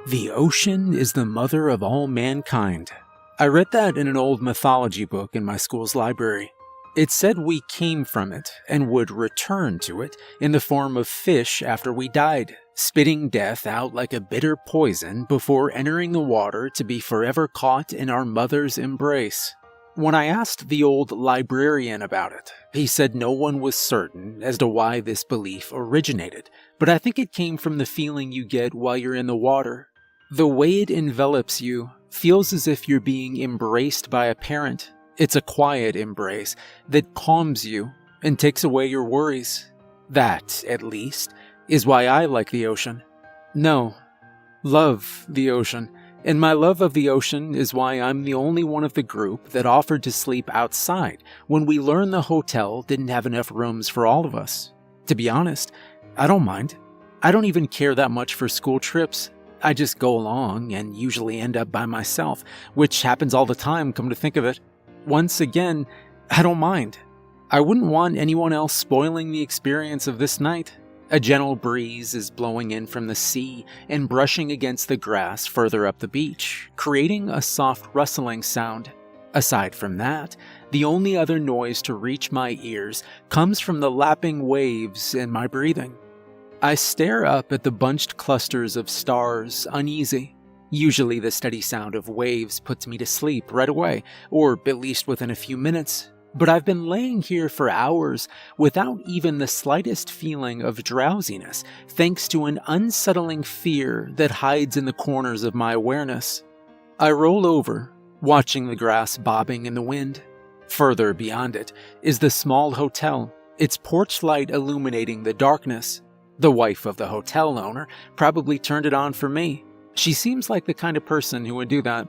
The ocean is the mother of all mankind. I read that in an old mythology book in my school's library. It said we came from it and would return to it in the form of fish after we died, spitting death out like a bitter poison before entering the water to be forever caught in our mother's embrace. When I asked the old librarian about it, he said no one was certain as to why this belief originated, but I think it came from the feeling you get while you're in the water. The way it envelops you feels as if you're being embraced by a parent. It's a quiet embrace that calms you and takes away your worries. That, at least, is why I like the ocean. No, love the ocean. And my love of the ocean is why I'm the only one of the group that offered to sleep outside when we learned the hotel didn't have enough rooms for all of us. To be honest, I don't mind. I don't even care that much for school trips. I just go along and usually end up by myself, which happens all the time, come to think of it. Once again, I don't mind. I wouldn't want anyone else spoiling the experience of this night. A gentle breeze is blowing in from the sea and brushing against the grass further up the beach, creating a soft rustling sound. Aside from that, the only other noise to reach my ears comes from the lapping waves and my breathing. I stare up at the bunched clusters of stars, uneasy. Usually the steady sound of waves puts me to sleep right away, or at least within a few minutes. But I've been laying here for hours without even the slightest feeling of drowsiness, thanks to an unsettling fear that hides in the corners of my awareness. I roll over, watching the grass bobbing in the wind. Further beyond it is the small hotel, its porch light illuminating the darkness. The wife of the hotel owner probably turned it on for me. She seems like the kind of person who would do that.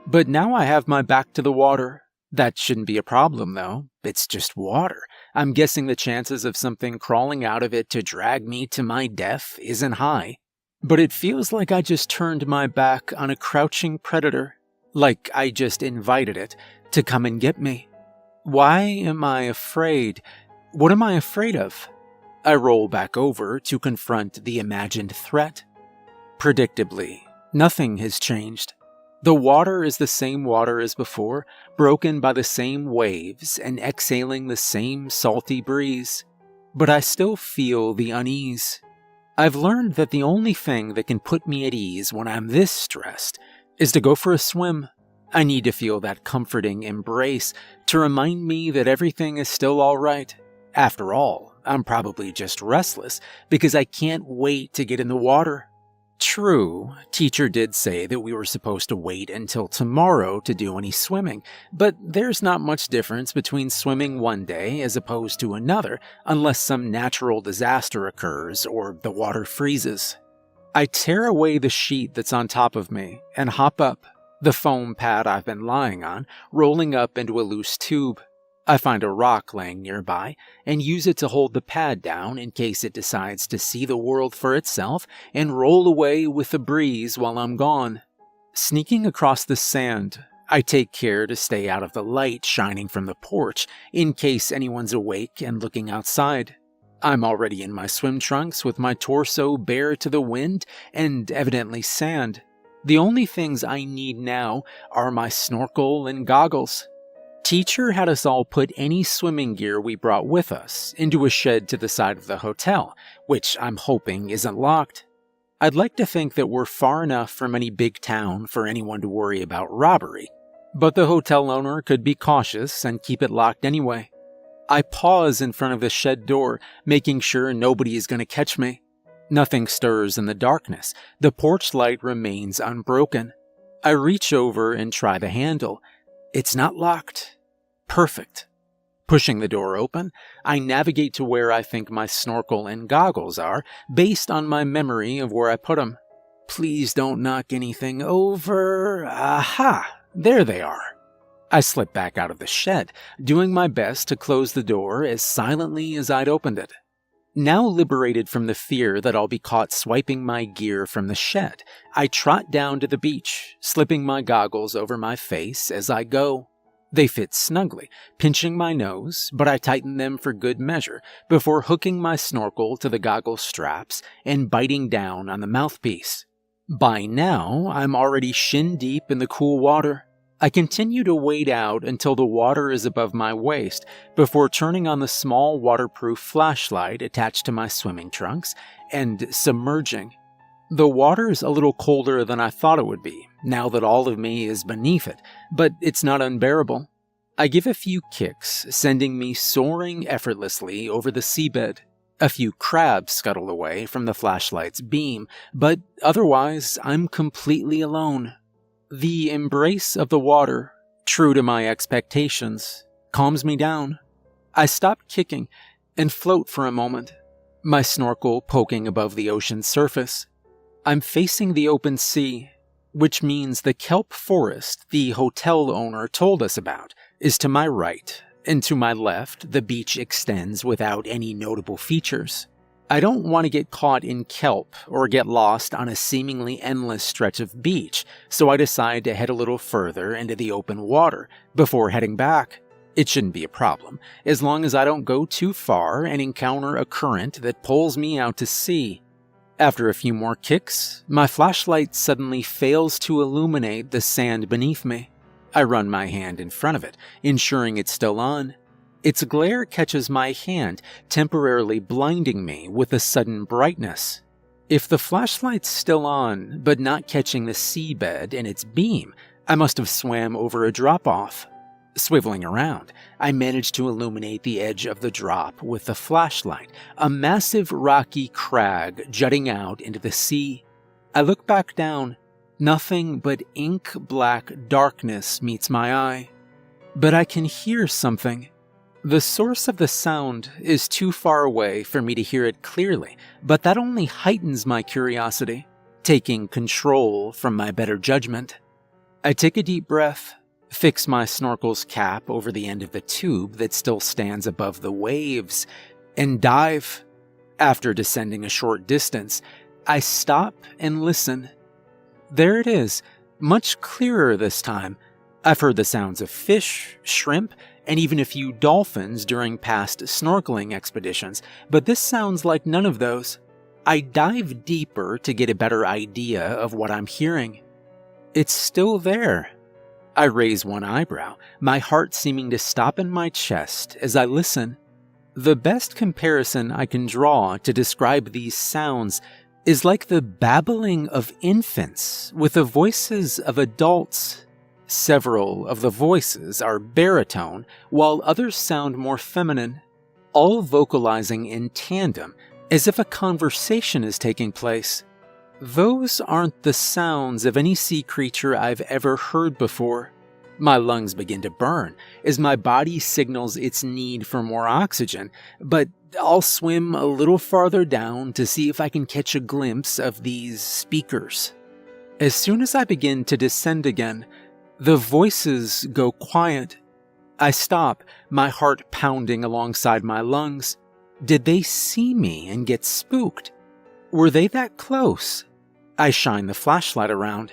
But now I have my back to the water. That shouldn't be a problem, though. It's just water. I'm guessing the chances of something crawling out of it to drag me to my death isn't high. But it feels like I just turned my back on a crouching predator. Like I just invited it to come and get me. Why am I afraid? What am I afraid of? I roll back over to confront the imagined threat. Predictably, nothing has changed. The water is the same water as before, broken by the same waves and exhaling the same salty breeze. But I still feel the unease. I've learned that the only thing that can put me at ease when I'm this stressed is to go for a swim. I need to feel that comforting embrace to remind me that everything is still all right. After all, I'm probably just restless because I can't wait to get in the water. True, teacher did say that we were supposed to wait until tomorrow to do any swimming, but there's not much difference between swimming one day as opposed to another unless some natural disaster occurs or the water freezes. I tear away the sheet that's on top of me and hop up, the foam pad I've been lying on rolling up into a loose tube. I find a rock laying nearby and use it to hold the pad down in case it decides to see the world for itself and roll away with the breeze while I'm gone. Sneaking across the sand, I take care to stay out of the light shining from the porch in case anyone's awake and looking outside. I'm already in my swim trunks with my torso bare to the wind and evidently sand. The only things I need now are my snorkel and goggles. Teacher had us all put any swimming gear we brought with us into a shed to the side of the hotel, which I'm hoping isn't locked. I'd like to think that we're far enough from any big town for anyone to worry about robbery, but the hotel owner could be cautious and keep it locked anyway. I pause in front of the shed door, making sure nobody is going to catch me. Nothing stirs in the darkness. The porch light remains unbroken. I reach over and try the handle. It's not locked. Perfect. Pushing the door open, I navigate to where I think my snorkel and goggles are, based on my memory of where I put them. Please don't knock anything over. Aha! There they are. I slip back out of the shed, doing my best to close the door as silently as I'd opened it. Now liberated from the fear that I'll be caught swiping my gear from the shed, I trot down to the beach, slipping my goggles over my face as I go. They fit snugly, pinching my nose, but I tighten them for good measure before hooking my snorkel to the goggle straps and biting down on the mouthpiece. By now, I'm already shin deep in the cool water. I continue to wade out until the water is above my waist before turning on the small waterproof flashlight attached to my swimming trunks and submerging. The water's a little colder than I thought it would be, now that all of me is beneath it, but it's not unbearable. I give a few kicks, sending me soaring effortlessly over the seabed. A few crabs scuttle away from the flashlight's beam, but otherwise I'm completely alone. The embrace of the water, true to my expectations, calms me down. I stop kicking and float for a moment, my snorkel poking above the ocean's surface. I'm facing the open sea, which means the kelp forest the hotel owner told us about is to my right, and to my left the beach extends without any notable features. I don't want to get caught in kelp or get lost on a seemingly endless stretch of beach, so I decide to head a little further into the open water before heading back. It shouldn't be a problem, as long as I don't go too far and encounter a current that pulls me out to sea. After a few more kicks, my flashlight suddenly fails to illuminate the sand beneath me. I run my hand in front of it, ensuring it's still on. Its glare catches my hand, temporarily blinding me with a sudden brightness. If the flashlight's still on, but not catching the seabed in its beam, I must have swam over a drop-off. Swiveling around, I manage to illuminate the edge of the drop with the flashlight, a massive rocky crag jutting out into the sea. I look back down. Nothing but ink-black darkness meets my eye. But I can hear something. The source of the sound is too far away for me to hear it clearly, but that only heightens my curiosity, taking control from my better judgment. I take a deep breath, fix my snorkel's cap over the end of the tube that still stands above the waves, and dive. After descending a short distance, I stop and listen. There it is, much clearer this time. I've heard the sounds of fish, shrimp, and even a few dolphins during past snorkeling expeditions, but this sounds like none of those. I dive deeper to get a better idea of what I'm hearing. It's still there. I raise one eyebrow, my heart seeming to stop in my chest as I listen. The best comparison I can draw to describe these sounds is like the babbling of infants with the voices of adults. Several of the voices are baritone, while others sound more feminine, all vocalizing in tandem, as if a conversation is taking place. Those aren't the sounds of any sea creature I've ever heard before. My lungs begin to burn as my body signals its need for more oxygen, but I'll swim a little farther down to see if I can catch a glimpse of these speakers. As soon as I begin to descend again, the voices go quiet. I stop, my heart pounding alongside my lungs. Did they see me and get spooked? Were they that close? I shine the flashlight around.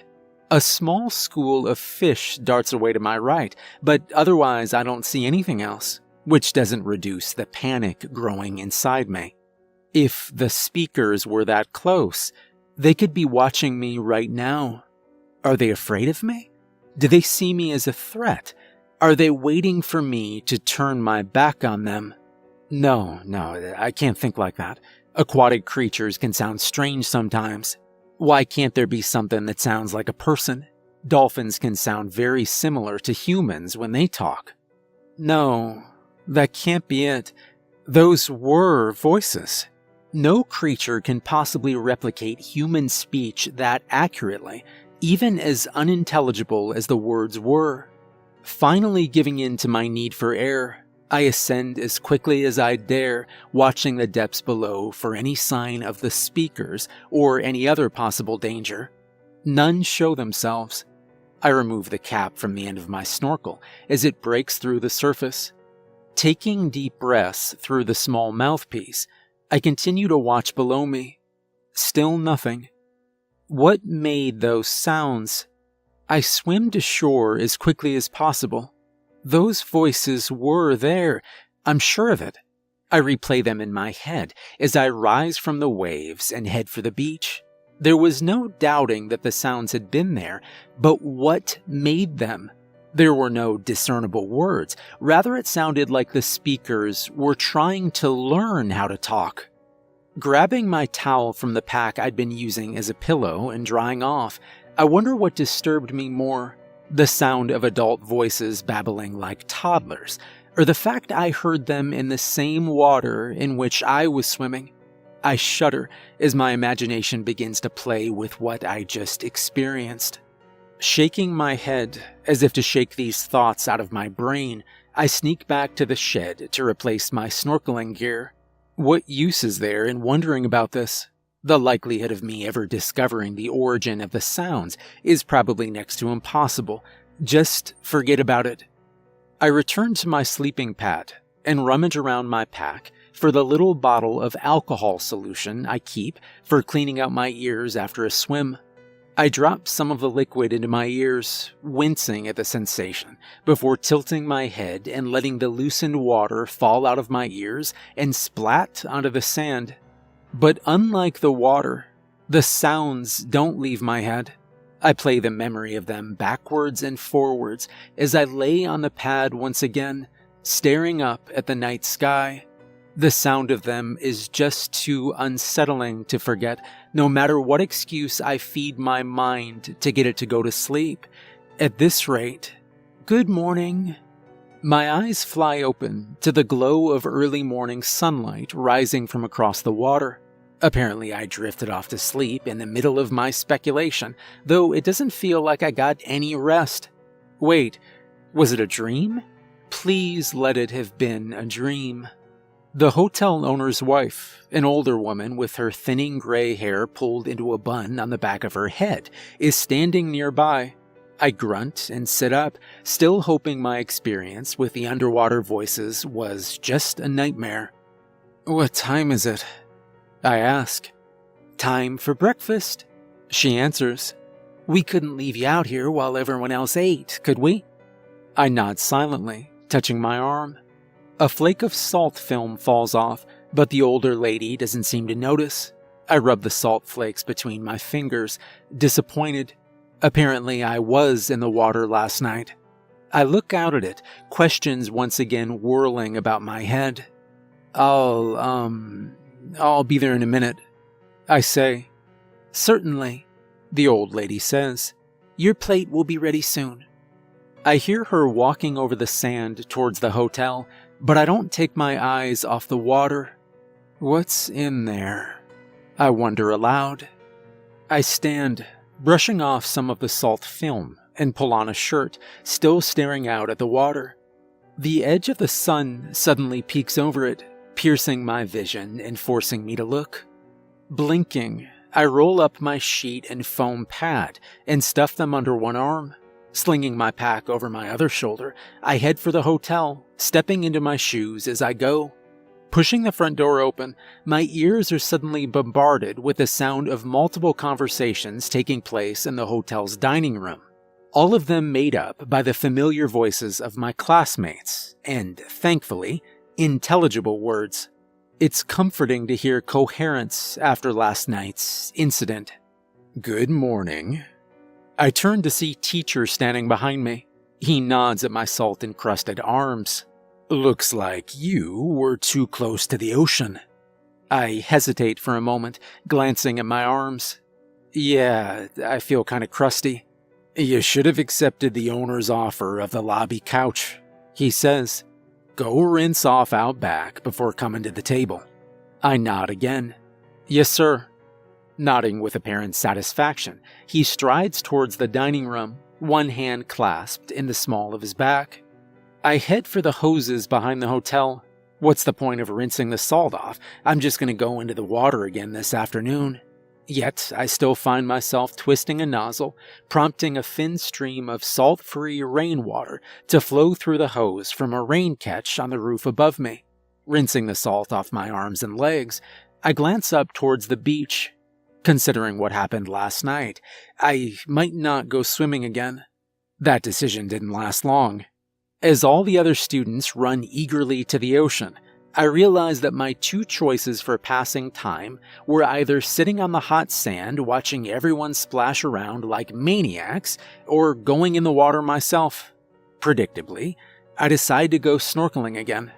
A small school of fish darts away to my right, but otherwise I don't see anything else, which doesn't reduce the panic growing inside me. If the speakers were that close, they could be watching me right now. Are they afraid of me? Do they see me as a threat? Are they waiting for me to turn my back on them? No, I can't think like that. Aquatic creatures can sound strange sometimes. Why can't there be something that sounds like a person? Dolphins can sound very similar to humans when they talk. No, that can't be it. Those were voices. No creature can possibly replicate human speech that accurately, even as unintelligible as the words were. Finally giving in to my need for air, I ascend as quickly as I dare, watching the depths below for any sign of the speakers or any other possible danger. None show themselves. I remove the cap from the end of my snorkel as it breaks through the surface. Taking deep breaths through the small mouthpiece, I continue to watch below me. Still nothing. What made those sounds? I swim to shore as quickly as possible. Those voices were there, I'm sure of it. I replay them in my head as I rise from the waves and head for the beach. There was no doubting that the sounds had been there, but what made them? There were no discernible words. Rather, it sounded like the speakers were trying to learn how to talk. Grabbing my towel from the pack I'd been using as a pillow and drying off, I wonder what disturbed me more, the sound of adult voices babbling like toddlers, or the fact I heard them in the same water in which I was swimming. I shudder as my imagination begins to play with what I just experienced. Shaking my head as if to shake these thoughts out of my brain, I sneak back to the shed to replace my snorkeling gear. What use is there in wondering about this? The likelihood of me ever discovering the origin of the sounds is probably next to impossible. Just forget about it. I return to my sleeping pad and rummage around my pack for the little bottle of alcohol solution I keep for cleaning out my ears after a swim. I drop some of the liquid into my ears, wincing at the sensation, before tilting my head and letting the loosened water fall out of my ears and splat onto the sand. But unlike the water, the sounds don't leave my head. I play the memory of them backwards and forwards as I lay on the pad once again, staring up at the night sky. The sound of them is just too unsettling to forget, no matter what excuse I feed my mind to get it to go to sleep. At this rate, good morning. My eyes fly open to the glow of early morning sunlight rising from across the water. Apparently I drifted off to sleep in the middle of my speculation, though it doesn't feel like I got any rest. Wait, was it a dream? Please let it have been a dream. The hotel owner's wife, an older woman with her thinning gray hair pulled into a bun on the back of her head, is standing nearby. I grunt and sit up, still hoping my experience with the underwater voices was just a nightmare. "What time is it?" I ask. "Time for breakfast," she answers. "We couldn't leave you out here while everyone else ate, could we?" I nod silently, touching my arm. A flake of salt film falls off, but the older lady doesn't seem to notice. I rub the salt flakes between my fingers, disappointed. Apparently I was in the water last night. I look out at it, questions once again whirling about my head. I'll be there in a minute," I say. "Certainly," the old lady says. "Your plate will be ready soon." I hear her walking over the sand towards the hotel, but I don't take my eyes off the water. What's in there? I wonder aloud. I stand, brushing off some of the salt film, and pull on a shirt, still staring out at the water. The edge of the sun suddenly peeks over it, piercing my vision and forcing me to look. Blinking, I roll up my sheet and foam pad and stuff them under one arm. Slinging my pack over my other shoulder, I head for the hotel, stepping into my shoes as I go. Pushing the front door open, my ears are suddenly bombarded with the sound of multiple conversations taking place in the hotel's dining room. All of them made up by the familiar voices of my classmates, and, thankfully, intelligible words. It's comforting to hear coherence after last night's incident. "Good morning." I turn to see Teacher standing behind me. He nods at my salt-encrusted arms. "Looks like you were too close to the ocean." I hesitate for a moment, glancing at my arms. "Yeah, I feel kind of crusty." "You should have accepted the owner's offer of the lobby couch," he says. "Go rinse off out back before coming to the table." I nod again. "Yes, sir." Nodding with apparent satisfaction, he strides towards the dining room, one hand clasped in the small of his back. I head for the hoses behind the hotel. What's the point of rinsing the salt off? I'm just going to go into the water again this afternoon. Yet, I still find myself twisting a nozzle, prompting a thin stream of salt-free rainwater to flow through the hose from a rain catch on the roof above me. Rinsing the salt off my arms and legs, I glance up towards the beach. Considering what happened last night, I might not go swimming again. That decision didn't last long. As all the other students run eagerly to the ocean, I realized that my two choices for passing time were either sitting on the hot sand watching everyone splash around like maniacs or going in the water myself. Predictably, I decide to go snorkeling again.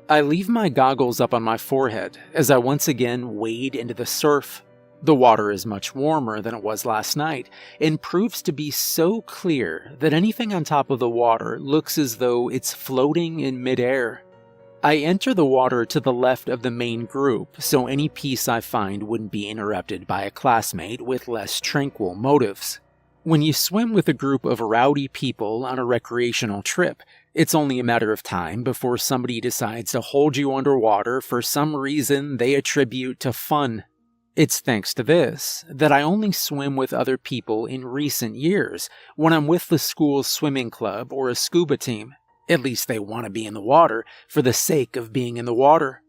I leave my goggles up on my forehead as I once again wade into the surf. The water is much warmer than it was last night and proves to be so clear that anything on top of the water looks as though it's floating in midair. I enter the water to the left of the main group so any peace I find wouldn't be interrupted by a classmate with less tranquil motives. When you swim with a group of rowdy people on a recreational trip, it's only a matter of time before somebody decides to hold you underwater for some reason they attribute to fun. It's thanks to this that I only swim with other people in recent years when I'm with the school's swimming club or a scuba team. At least they want to be in the water for the sake of being in the water.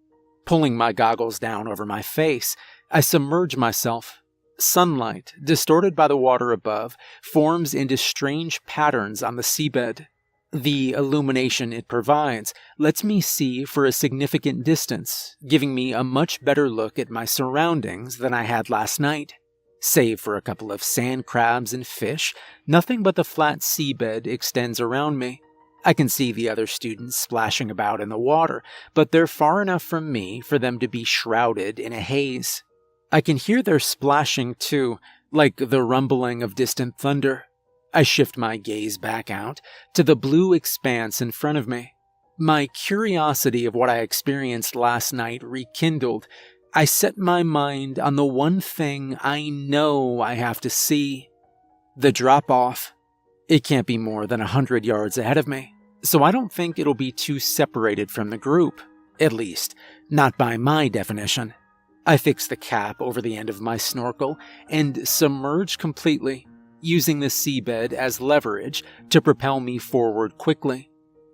Pulling my goggles down over my face, I submerge myself. Sunlight, distorted by the water above, forms into strange patterns on the seabed. The illumination it provides lets me see for a significant distance, giving me a much better look at my surroundings than I had last night. Save for a couple of sand crabs and fish, nothing but the flat seabed extends around me. I can see the other students splashing about in the water, but they're far enough from me for them to be shrouded in a haze. I can hear their splashing too, like the rumbling of distant thunder. I shift my gaze back out to the blue expanse in front of me. My curiosity of what I experienced last night rekindled. I set my mind on the one thing I know I have to see. The drop-off. It can't be more than 100 yards ahead of me, so I don't think it'll be too separated from the group. At least, not by my definition. I fix the cap over the end of my snorkel and submerge completely, using the seabed as leverage to propel me forward quickly.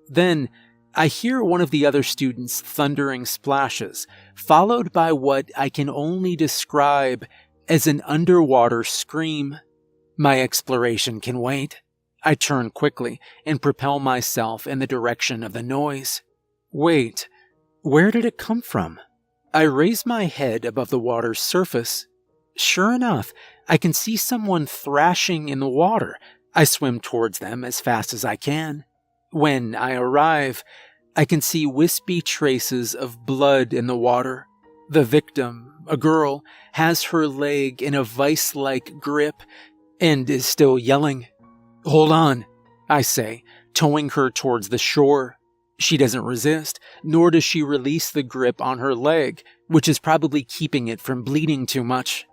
Then, I hear one of the other students' thundering splashes, followed by what I can only describe as an underwater scream. My exploration can wait. I turn quickly and propel myself in the direction of the noise. Wait, where did it come from? I raise my head above the water's surface. Sure enough, I can see someone thrashing in the water. I swim towards them as fast as I can. When I arrive, I can see wispy traces of blood in the water. The victim, a girl, has her leg in a vice-like grip and is still yelling. "Hold on," I say, towing her towards the shore. She doesn't resist, nor does she release the grip on her leg, which is probably keeping it from bleeding too much.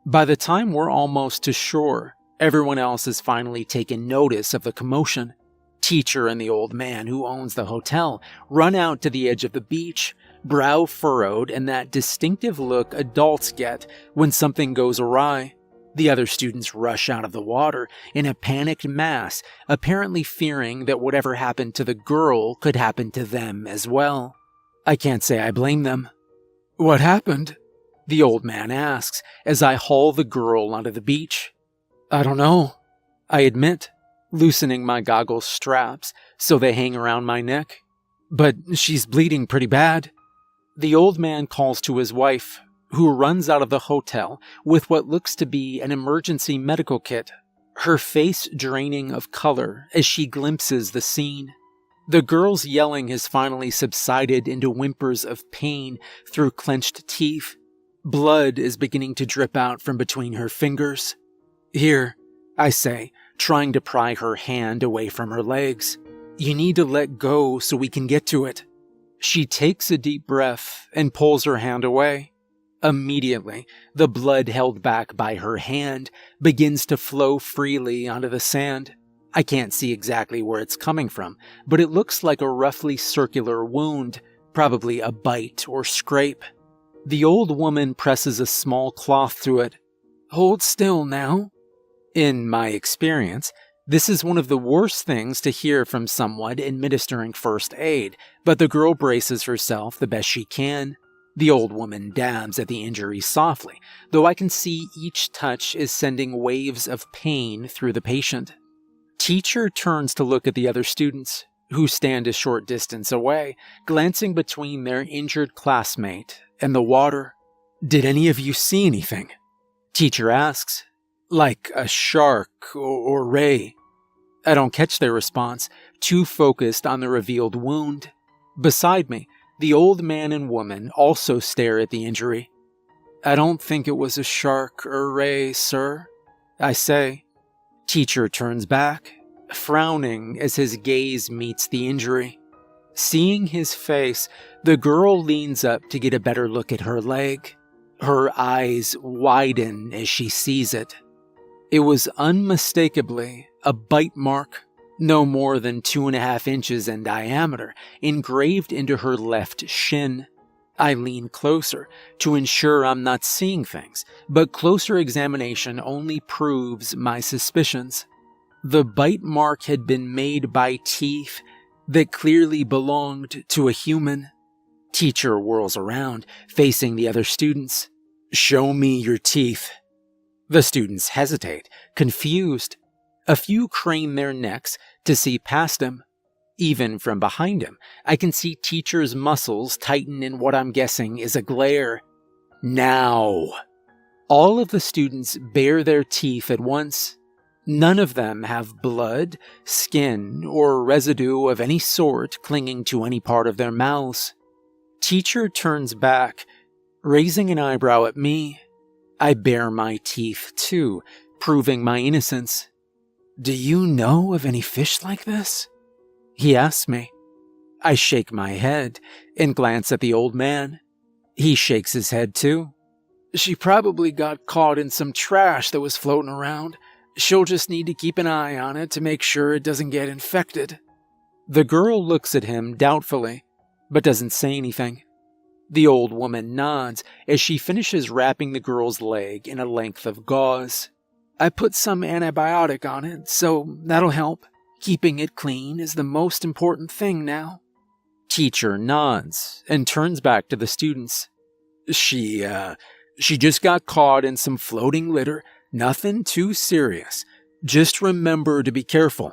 By the time we're almost to shore, everyone else has finally taken notice of the commotion. Teacher and the old man who owns the hotel run out to the edge of the beach, brow furrowed and that distinctive look adults get when something goes awry. The other students rush out of the water in a panicked mass, apparently fearing that whatever happened to the girl could happen to them as well. I can't say I blame them. "What happened?" the old man asks as I haul the girl onto the beach. "I don't know," I admit, loosening my goggles straps so they hang around my neck. "But she's bleeding pretty bad." The old man calls to his wife, who runs out of the hotel with what looks to be an emergency medical kit, her face draining of color as she glimpses the scene. The girl's yelling has finally subsided into whimpers of pain through clenched teeth. Blood is beginning to drip out from between her fingers. "Here," I say, trying to pry her hand away from her legs. "You need to let go so we can get to it." She takes a deep breath and pulls her hand away. Immediately, the blood held back by her hand begins to flow freely onto the sand. I can't see exactly where it's coming from, but it looks like a roughly circular wound, probably a bite or scrape. The old woman presses a small cloth through it. "Hold still now." In my experience, this is one of the worst things to hear from someone administering first aid, but the girl braces herself the best she can. The old woman dabs at the injury softly, though I can see each touch is sending waves of pain through the patient. Teacher turns to look at the other students, who stand a short distance away, glancing between their injured classmate and the water. "Did any of you see anything?" Teacher asks. "Like a shark or ray?" I don't catch their response, too focused on the revealed wound. Beside me, the old man and woman also stare at the injury. "I don't think it was a shark or ray, sir," I say. Teacher turns back, frowning as his gaze meets the injury. Seeing his face, the girl leans up to get a better look at her leg. Her eyes widen as she sees it. It was unmistakably a bite mark, no more than 2.5 inches in diameter, engraved into her left shin. I lean closer to ensure I'm not seeing things, but closer examination only proves my suspicions. The bite mark had been made by teeth that clearly belonged to a human. Teacher whirls around, facing the other students. "Show me your teeth." The students hesitate, confused. A few crane their necks to see past him. Even from behind him, I can see Teacher's muscles tighten in what I'm guessing is a glare. "Now!" All of the students bare their teeth at once. None of them have blood, skin, or residue of any sort clinging to any part of their mouths. Teacher turns back, raising an eyebrow at me. I bare my teeth too, proving my innocence. "Do you know of any fish like this?" he asks me. I shake my head and glance at the old man. He shakes his head too. "She probably got caught in some trash that was floating around. She'll just need to keep an eye on it to make sure it doesn't get infected." The girl looks at him doubtfully, but doesn't say anything. The old woman nods as she finishes wrapping the girl's leg in a length of gauze. "I put some antibiotic on it, so that'll help. Keeping it clean is the most important thing now." Teacher nods and turns back to the students. She just got caught in some floating litter. Nothing too serious. Just remember to be careful."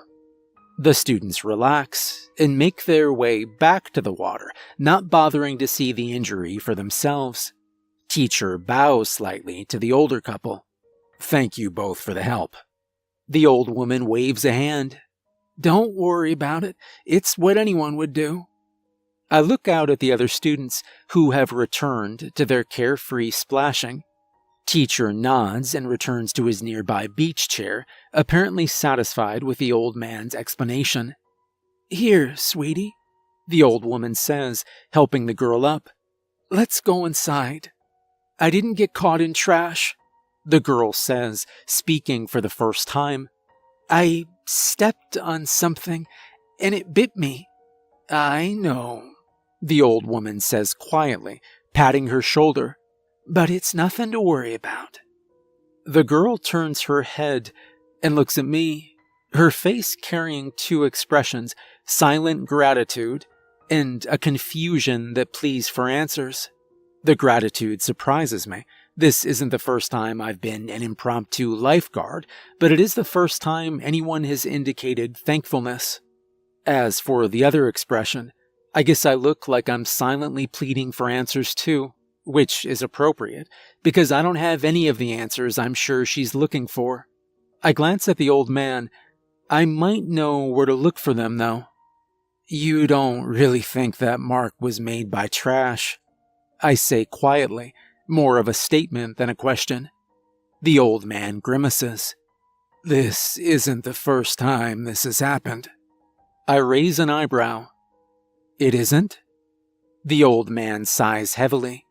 The students relax and make their way back to the water, not bothering to see the injury for themselves. Teacher bows slightly to the older couple. "Thank you both for the help." The old woman waves a hand. "Don't worry about it. It's what anyone would do." I look out at the other students who have returned to their carefree splashing. Teacher nods and returns to his nearby beach chair, apparently satisfied with the old man's explanation. "Here, sweetie," the old woman says, helping the girl up. "Let's go inside." "I didn't get caught in trash," the girl says, speaking for the first time. "I stepped on something, and it bit me." "I know," the old woman says quietly, patting her shoulder. "But it's nothing to worry about." The girl turns her head and looks at me, her face carrying two expressions, silent gratitude and a confusion that pleads for answers. The gratitude surprises me. This isn't the first time I've been an impromptu lifeguard, but it is the first time anyone has indicated thankfulness. As for the other expression, I guess I look like I'm silently pleading for answers too, which is appropriate, because I don't have any of the answers I'm sure she's looking for. I glance at the old man. I might know where to look for them, though. "You don't really think that mark was made by trash?" I say quietly, more of a statement than a question. The old man grimaces. "This isn't the first time this has happened." I raise an eyebrow. "It isn't?" The old man sighs heavily.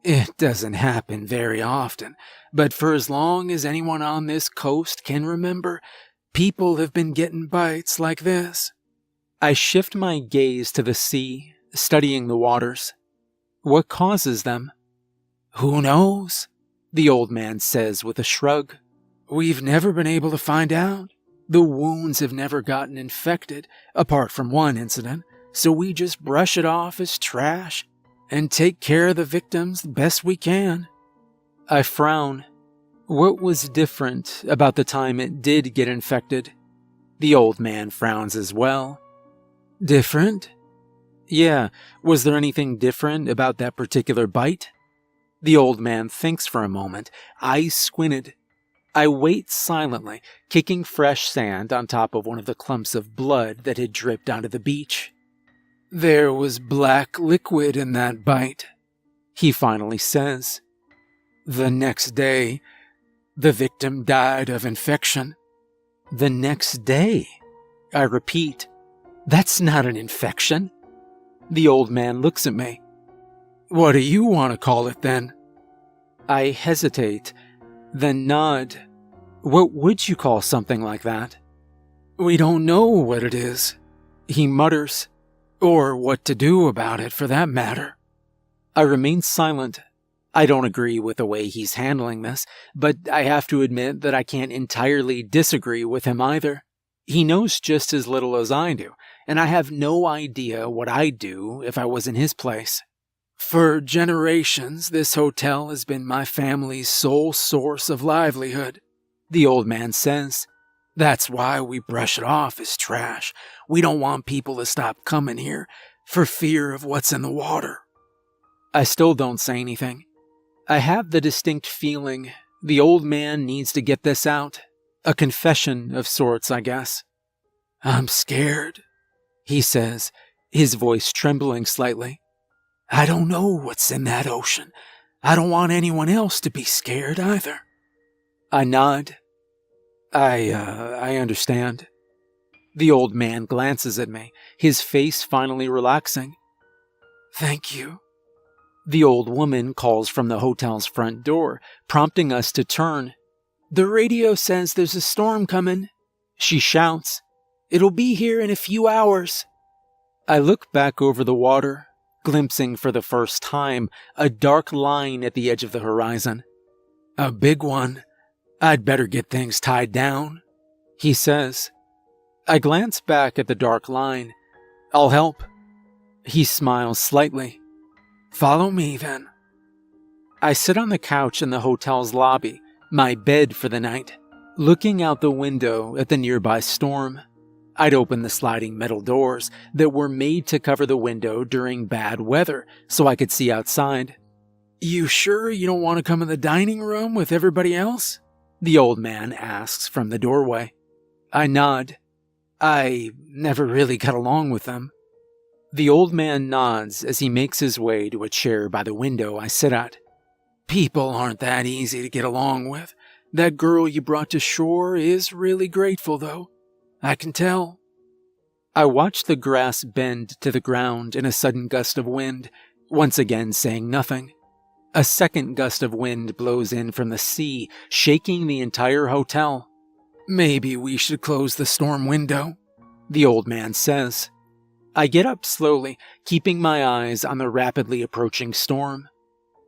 "It doesn't happen very often, but for as long as anyone on this coast can remember, people have been getting bites like this." I shift my gaze to the sea, studying the waters. "What causes them?" "Who knows?" the old man says with a shrug. "We've never been able to find out. The wounds have never gotten infected, apart from one incident, so we just brush it off as trash and take care of the victims the best we can." I frown. What was different about the time it did get infected? The old man frowns as well. Different? Yeah, was there anything different about that particular bite? The old man thinks for a moment, eyes squinted. I wait silently, kicking fresh sand on top of one of the clumps of blood that had dripped onto the beach. There was black liquid in that bite, he finally says. The next day, the victim died of infection. The next day? I repeat, that's not an infection. The old man looks at me. What do you want to call it then? I hesitate, then nod. What would you call something like that? We don't know what it is, he mutters, or what to do about it for that matter. I remain silent. I don't agree with the way he's handling this, but I have to admit that I can't entirely disagree with him either. He knows just as little as I do, and I have no idea what I'd do if I was in his place. For generations, this hotel has been my family's sole source of livelihood, the old man says. That's why we brush it off as trash. We don't want people to stop coming here for fear of what's in the water. I still don't say anything. I have the distinct feeling the old man needs to get this out. A confession of sorts, I guess. I'm scared, he says, his voice trembling slightly. I don't know what's in that ocean. I don't want anyone else to be scared either. I nod. I understand. The old man glances at me, his face finally relaxing. Thank you. The old woman calls from the hotel's front door, prompting us to turn. The radio says there's a storm coming, she shouts. It'll be here in a few hours. I look back over the water, glimpsing for the first time a dark line at the edge of the horizon. A big one. I'd better get things tied down, he says. I glance back at the dark line. I'll help. He smiles slightly. Follow me, then. I sit on the couch in the hotel's lobby, my bed for the night, looking out the window at the nearby storm. I'd opened the sliding metal doors that were made to cover the window during bad weather so I could see outside. You sure you don't want to come in the dining room with everybody else? The old man asks from the doorway. I nod. I never really got along with them. The old man nods as he makes his way to a chair by the window I sit at. People aren't that easy to get along with. That girl you brought to shore is really grateful, though. I can tell. I watch the grass bend to the ground in a sudden gust of wind, once again saying nothing. A second gust of wind blows in from the sea, shaking the entire hotel. Maybe we should close the storm window, the old man says. I get up slowly, keeping my eyes on the rapidly approaching storm.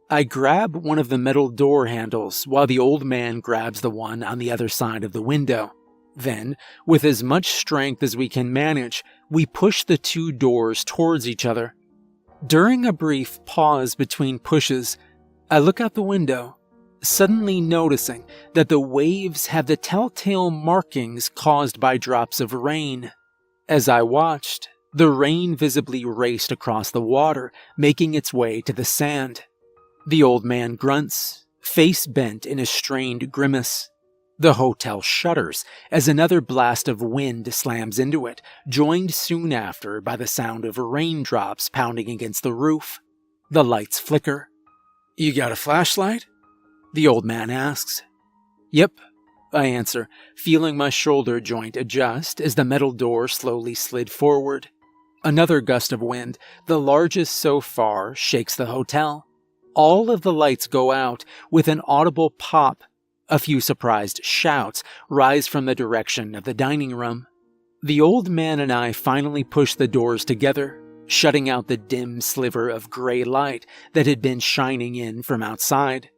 I grab one of the metal door handles while the old man grabs the one on the other side of the window. Then, with as much strength as we can manage, we push the two doors towards each other. During a brief pause between pushes, I look out the window, suddenly noticing that the waves have the telltale markings caused by drops of rain. As I watched, the rain visibly raced across the water, making its way to the sand. The old man grunts, face bent in a strained grimace. The hotel shudders as another blast of wind slams into it, joined soon after by the sound of raindrops pounding against the roof. The lights flicker. You got a flashlight? The old man asks. Yep, I answer, feeling my shoulder joint adjust as the metal door slowly slid forward. Another gust of wind, the largest so far, shakes the hotel. All of the lights go out with an audible pop. A few surprised shouts rise from the direction of the dining room. The old man and I finally push the doors together, shutting out the dim sliver of gray light that had been shining in from outside.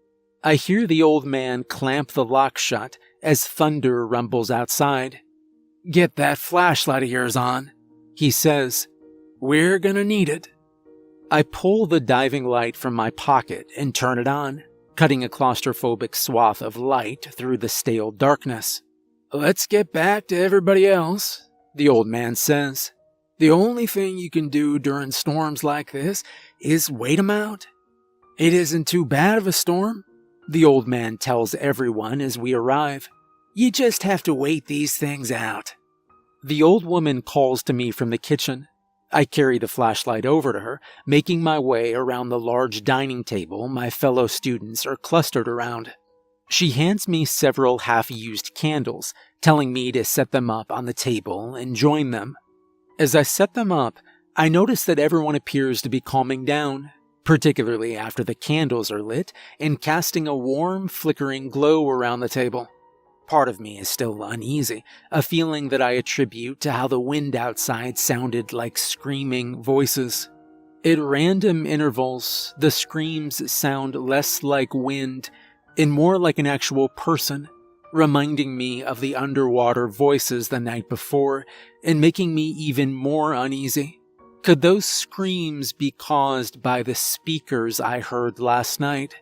I hear the old man clamp the lock shut as thunder rumbles outside. Get that flashlight of yours on, he says. We're gonna need it. I pull the diving light from my pocket and turn it on, cutting a claustrophobic swath of light through the stale darkness. Let's get back to everybody else, the old man says. The only thing you can do during storms like this is wait 'em out. It isn't too bad of a storm, the old man tells everyone as we arrive. You just have to wait these things out. The old woman calls to me from the kitchen. I carry the flashlight over to her, making my way around the large dining table my fellow students are clustered around. She hands me several half-used candles, telling me to set them up on the table and join them. As I set them up, I notice that everyone appears to be calming down, particularly after the candles are lit and casting a warm, flickering glow around the table. Part of me is still uneasy, a feeling that I attribute to how the wind outside sounded like screaming voices. At random intervals, the screams sound less like wind and more like an actual person, reminding me of the underwater voices the night before and making me even more uneasy. Could those screams be caused by the speakers I heard last night?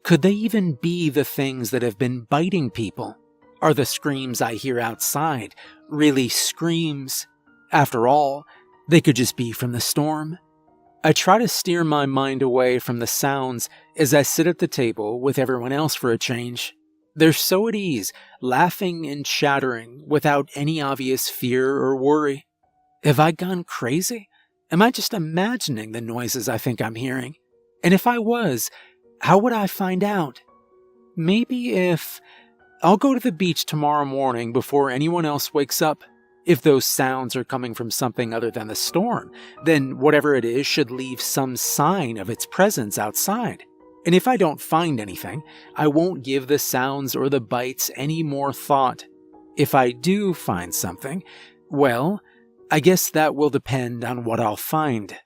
Could they even be the things that have been biting people? Are the screams I hear outside really screams? After all, they could just be from the storm. I try to steer my mind away from the sounds as I sit at the table with everyone else for a change. They're so at ease, laughing and chattering without any obvious fear or worry. Have I gone crazy? Am I just imagining the noises I think I'm hearing? And if I was, how would I find out? Maybe if... I'll go to the beach tomorrow morning before anyone else wakes up. If those sounds are coming from something other than the storm, then whatever it is should leave some sign of its presence outside. And if I don't find anything, I won't give the sounds or the bites any more thought. If I do find something, well, I guess that will depend on what I'll find.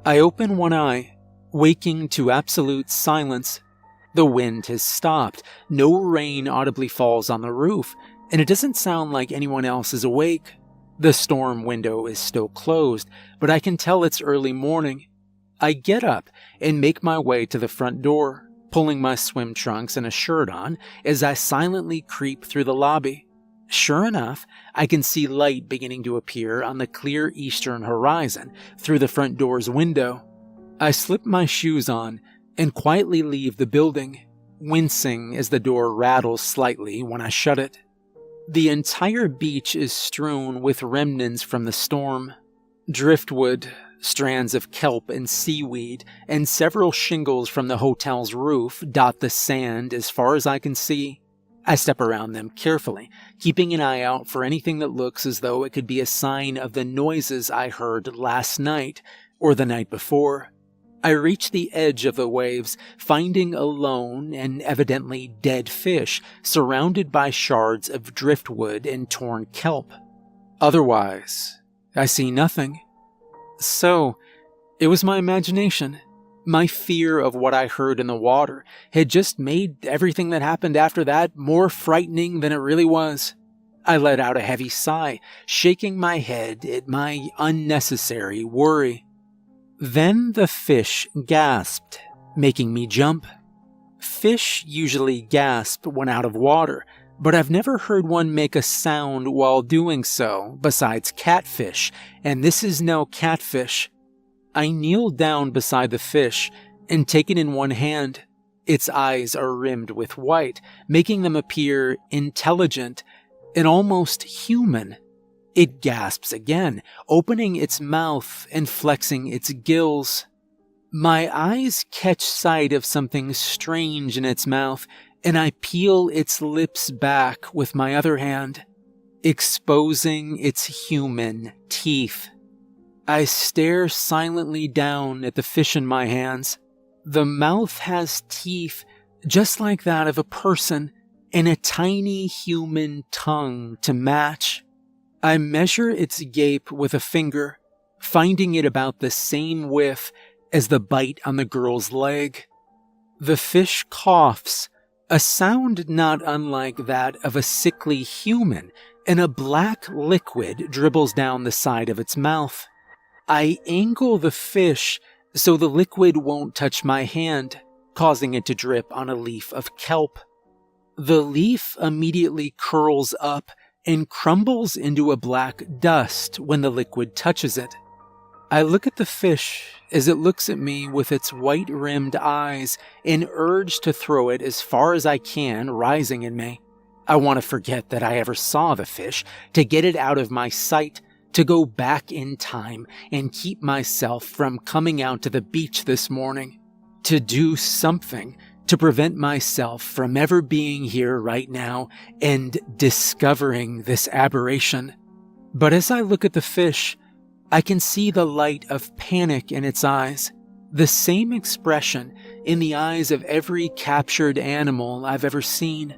I open one eye, waking to absolute silence. The wind has stopped, no rain audibly falls on the roof, and it doesn't sound like anyone else is awake. The storm window is still closed, but I can tell it's early morning. I get up and make my way to the front door, pulling my swim trunks and a shirt on as I silently creep through the lobby. Sure enough, I can see light beginning to appear on the clear eastern horizon through the front door's window. I slip my shoes on and quietly leave the building, wincing as the door rattles slightly when I shut it. The entire beach is strewn with remnants from the storm. Driftwood, strands of kelp and seaweed, and several shingles from the hotel's roof dot the sand as far as I can see. I step around them carefully, keeping an eye out for anything that looks as though it could be a sign of the noises I heard last night or the night before. I reach the edge of the waves, finding a lone and evidently dead fish surrounded by shards of driftwood and torn kelp. Otherwise, I see nothing. So, it was my imagination. My fear of what I heard in the water had just made everything that happened after that more frightening than it really was. I let out a heavy sigh, shaking my head at my unnecessary worry. Then the fish gasped, making me jump. Fish usually gasp when out of water, but I've never heard one make a sound while doing so besides catfish, and this is no catfish. I kneel down beside the fish and take it in one hand. Its eyes are rimmed with white, making them appear intelligent and almost human. It gasps again, opening its mouth and flexing its gills. My eyes catch sight of something strange in its mouth, and I peel its lips back with my other hand, exposing its human teeth. I stare silently down at the fish in my hands. The mouth has teeth just like that of a person, and a tiny human tongue to match. I measure its gape with a finger, finding it about the same width as the bite on the girl's leg. The fish coughs, a sound not unlike that of a sickly human, and a black liquid dribbles down the side of its mouth. I angle the fish so the liquid won't touch my hand, causing it to drip on a leaf of kelp. The leaf immediately curls up and crumbles into a black dust when the liquid touches it. I look at the fish as it looks at me with its white-rimmed eyes and urge to throw it as far as I can rising in me. I want to forget that I ever saw the fish, to get it out of my sight, to go back in time and keep myself from coming out to the beach this morning, to do something to prevent myself from ever being here right now and discovering this aberration. But as I look at the fish, I can see the light of panic in its eyes, the same expression in the eyes of every captured animal I've ever seen.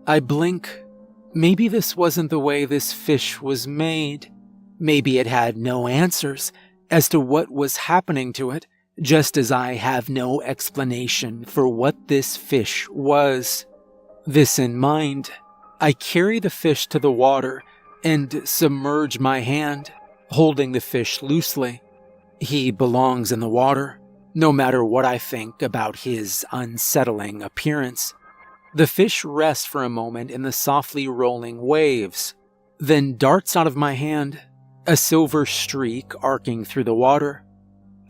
I blink. Maybe this wasn't the way this fish was made. Maybe it had no answers as to what was happening to it, just as I have no explanation for what this fish was. This in mind, I carry the fish to the water and submerge my hand, holding the fish loosely. He belongs in the water, no matter what I think about his unsettling appearance. The fish rests for a moment in the softly rolling waves, then darts out of my hand, a silver streak arcing through the water.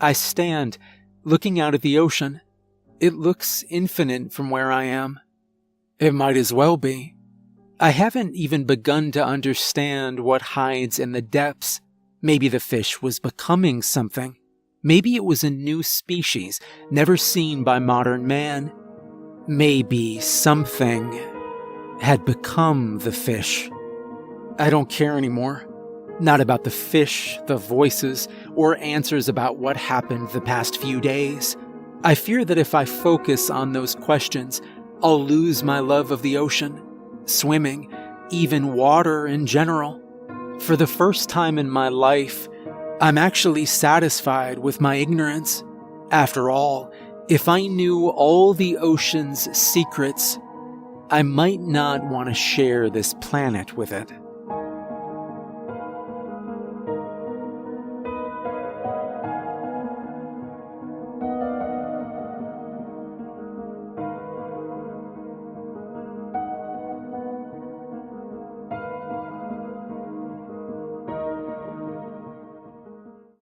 I stand, looking out at the ocean. It looks infinite from where I am. It might as well be. I haven't even begun to understand what hides in the depths. Maybe the fish was becoming something. Maybe it was a new species, never seen by modern man. Maybe something had become the fish. I don't care anymore. Not about the fish, the voices, or answers about what happened the past few days. I fear that if I focus on those questions, I'll lose my love of the ocean, swimming, even water in general. For the first time in my life, I'm actually satisfied with my ignorance. After all, if I knew all the ocean's secrets, I might not want to share this planet with it.